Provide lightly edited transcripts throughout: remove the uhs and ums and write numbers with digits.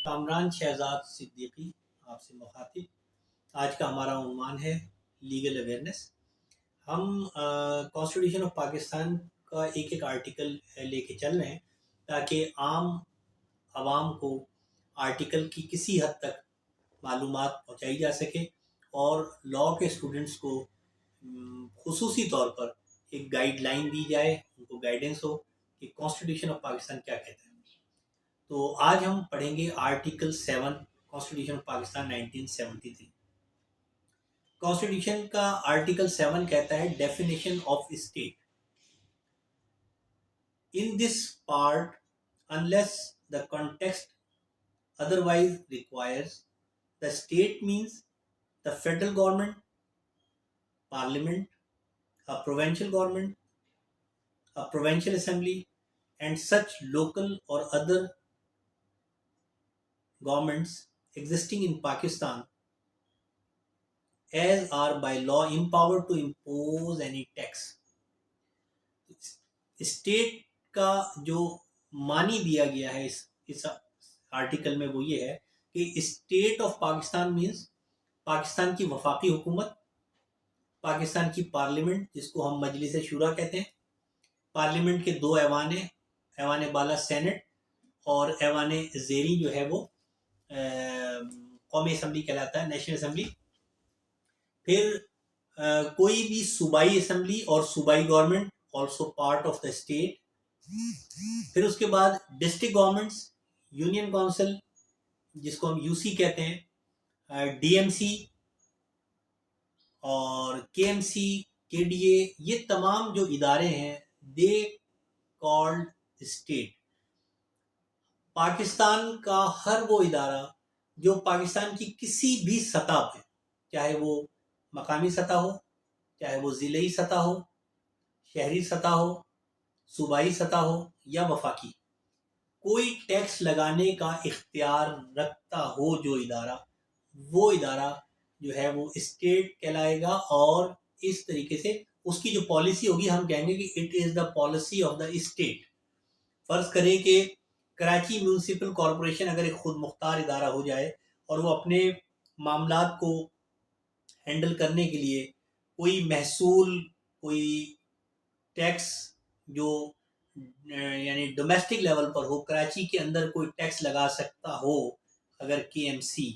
کامران شہزاد صدیقی آپ سے مخاطب. آج کا ہمارا عنوان ہے لیگل اویئرنیس. ہم کانسٹیٹیوشن آف پاکستان کا ایک ایک آرٹیکل لے کے چل رہے ہیں تاکہ عام عوام کو آرٹیکل کی کسی حد تک معلومات پہنچائی جا سکے اور لاء کے اسٹوڈنٹس کو خصوصی طور پر ایک گائیڈ لائن دی جائے، ان کو گائیڈنس ہو کہ کانسٹیٹیوشن آف پاکستان کیا کہتا ہے. تو آج ہم پڑھیں گے article 7 constitution of Pakistan 1973. Constitution کا آرٹیکل 7 کہتا ہے definition of state. In this part unless the context otherwise requires, the state means the federal government, parliament, a provincial government, a provincial assembly, and such local or other governments existing in Pakistan as are by law empowered to impose any tax. State کا جو معنی دیا گیا ہے اس article میں وہ یہ ہے کہ state of Pakistan means Pakistan کی وفاقی حکومت، پاکستان کی پارلیمنٹ جس کو ہم مجلس شورا کہتے ہیں، پارلیمنٹ کے دو ایوان ہیں، ایوان بالا سینٹ اور ایوان زیریں جو ہے وہ قومی اسمبلی کہلاتا ہے، نیشنل اسمبلی. پھر کوئی بھی صوبائی اسمبلی اور صوبائی government also part of the state. پھر اس کے بعد ڈسٹرکٹ گورنمنٹس، یونین کونسل جس کو ہم یو سی کہتے ہیں، ڈی ایم سی اور کے ایم سی، کے ڈی اے، یہ تمام جو ادارے ہیں دے کالڈ اسٹیٹ. پاکستان کا ہر وہ ادارہ جو پاکستان کی کسی بھی سطح پہ، چاہے وہ مقامی سطح ہو، چاہے وہ ضلعی سطح ہو، شہری سطح ہو، صوبائی سطح ہو یا وفاقی، کوئی ٹیکس لگانے کا اختیار رکھتا ہو جو ادارہ، وہ ادارہ جو ہے وہ اسٹیٹ کہلائے گا. اور اس طریقے سے اس کی جو پالیسی ہوگی ہم کہیں گے کہ it is the policy of the state. فرض کریں کہ کراچی میونسپل کارپوریشن اگر ایک خود مختار ادارہ ہو جائے اور وہ اپنے معاملات کو ہینڈل کرنے کے لیے کوئی محصول، کوئی ٹیکس جو یعنی ڈومیسٹک لیول پر ہو، کراچی کے اندر کوئی ٹیکس لگا سکتا ہو اگر کے ایم سی،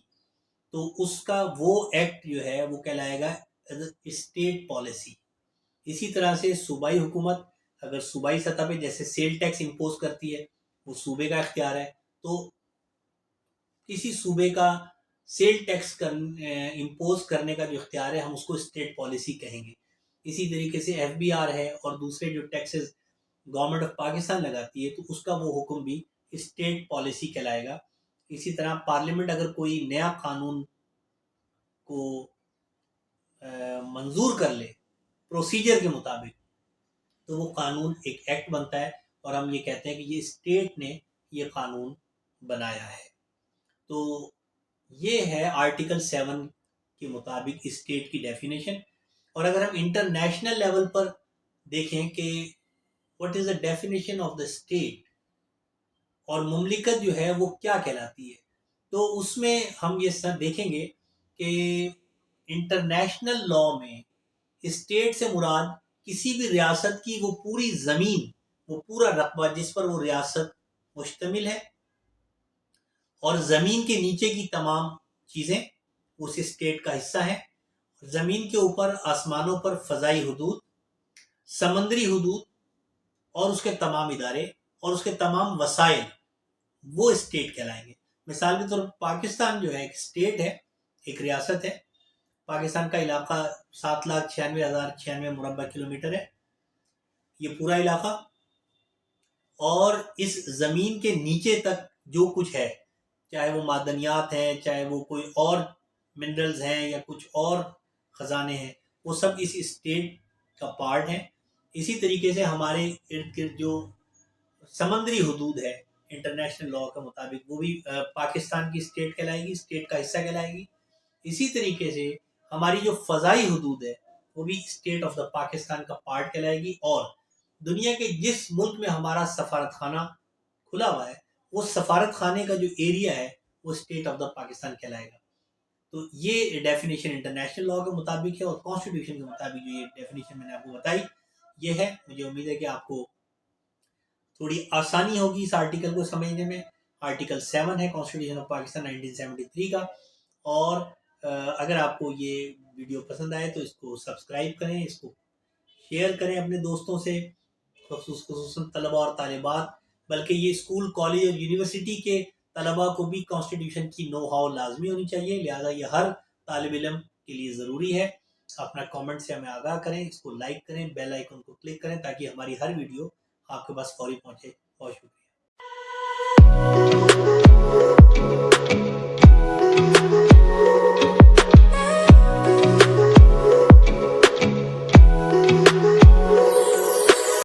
تو اس کا وہ ایکٹ جو ہے وہ کہلائے گا اسٹیٹ پالیسی. اسی طرح سے صوبائی حکومت اگر صوبائی سطح پہ جیسے سیل ٹیکس امپوز کرتی ہے، وہ صوبے کا اختیار ہے، تو کسی صوبے کا سیل ٹیکس امپوز کرنے کا جو اختیار ہے ہم اس کو اسٹیٹ پالیسی کہیں گے. اسی طریقے سے ایف بی آر ہے اور دوسرے جو ٹیکسز گورنمنٹ آف پاکستان لگاتی ہے تو اس کا وہ حکم بھی اسٹیٹ پالیسی کہلائے گا. اسی طرح پارلیمنٹ اگر کوئی نیا قانون کو منظور کر لے پروسیجر کے مطابق تو وہ قانون ایک ایکٹ بنتا ہے اور ہم یہ کہتے ہیں کہ یہ اسٹیٹ نے یہ قانون بنایا ہے. تو یہ ہے آرٹیکل 7 کے مطابق اسٹیٹ کی ڈیفینیشن. اور اگر ہم انٹرنیشنل لیول پر دیکھیں کہ what is the definition of the state اور مملکت جو ہے وہ کیا کہلاتی ہے، تو اس میں ہم یہ سب دیکھیں گے کہ انٹرنیشنل لاء میں اسٹیٹ سے مراد کسی بھی ریاست کی وہ پوری زمین، وہ پورا رقبہ جس پر وہ ریاست مشتمل ہے اور زمین کے نیچے کی تمام چیزیں اس اسٹیٹ کا حصہ ہیں. زمین کے اوپر آسمانوں پر فضائی حدود، سمندری حدود اور اس کے تمام ادارے اور اس کے تمام وسائل وہ اسٹیٹ کہلائیں گے. مثال کے طور پر پاکستان جو ہے ایک اسٹیٹ ہے، ایک ریاست ہے. پاکستان کا علاقہ 7,96,096 مربع کلومیٹر ہے، یہ پورا علاقہ. اور اس زمین کے نیچے تک جو کچھ ہے، چاہے وہ معدنیات ہیں، چاہے وہ کوئی اور منرلز ہیں یا کچھ اور خزانے ہیں، وہ سب اس اسٹیٹ کا پارٹ ہیں. اسی طریقے سے ہمارے ارد گرد جو سمندری حدود ہے انٹرنیشنل لاء کے مطابق وہ بھی پاکستان کی اسٹیٹ کہلائے گی، اسٹیٹ کا حصہ کہلائے گی. اسی طریقے سے ہماری جو فضائی حدود ہے وہ بھی اسٹیٹ آف دا پاکستان کا پارٹ کہلائے گی. اور دنیا کے جس ملک میں ہمارا سفارت خانہ کھلا ہوا ہے وہ سفارت خانے کا جو ایریا ہے وہ اسٹیٹ آف دا پاکستان کہلائے گا. تو یہ ڈیفینیشن انٹرنیشنل لاء کے مطابق ہے اور کانسٹیٹیوشن کے مطابق جو یہ ڈیفینیشن میں نے آپ کو بتائی یہ ہے. مجھے امید ہے کہ آپ کو تھوڑی آسانی ہوگی اس آرٹیکل کو سمجھنے میں. آرٹیکل 7 ہے کانسٹیٹیوشن آف پاکستان 1973 کا. اور اگر آپ کو یہ ویڈیو پسند آئے تو اس کو سبسکرائب کریں, اس کو شیئر کریں اپنے دوستوں سے, خصوصاً طلباء اور طالبات, بلکہ یہ اسکول, کالج اور یونیورسٹی کے طلباء کو بھی کانسٹیٹیوشن کی نو ہاؤ لازمی ہونی چاہیے, لہٰذا یہ ہر طالب علم کے لیے ضروری ہے. اپنا کامنٹ سے ہمیں آگاہ کریں, اس کو لائک کریں, بیل آئیکن کو کلک کریں تاکہ ہماری ہر ویڈیو آپ کے پاس فوری پہنچے. بہت شکریہ.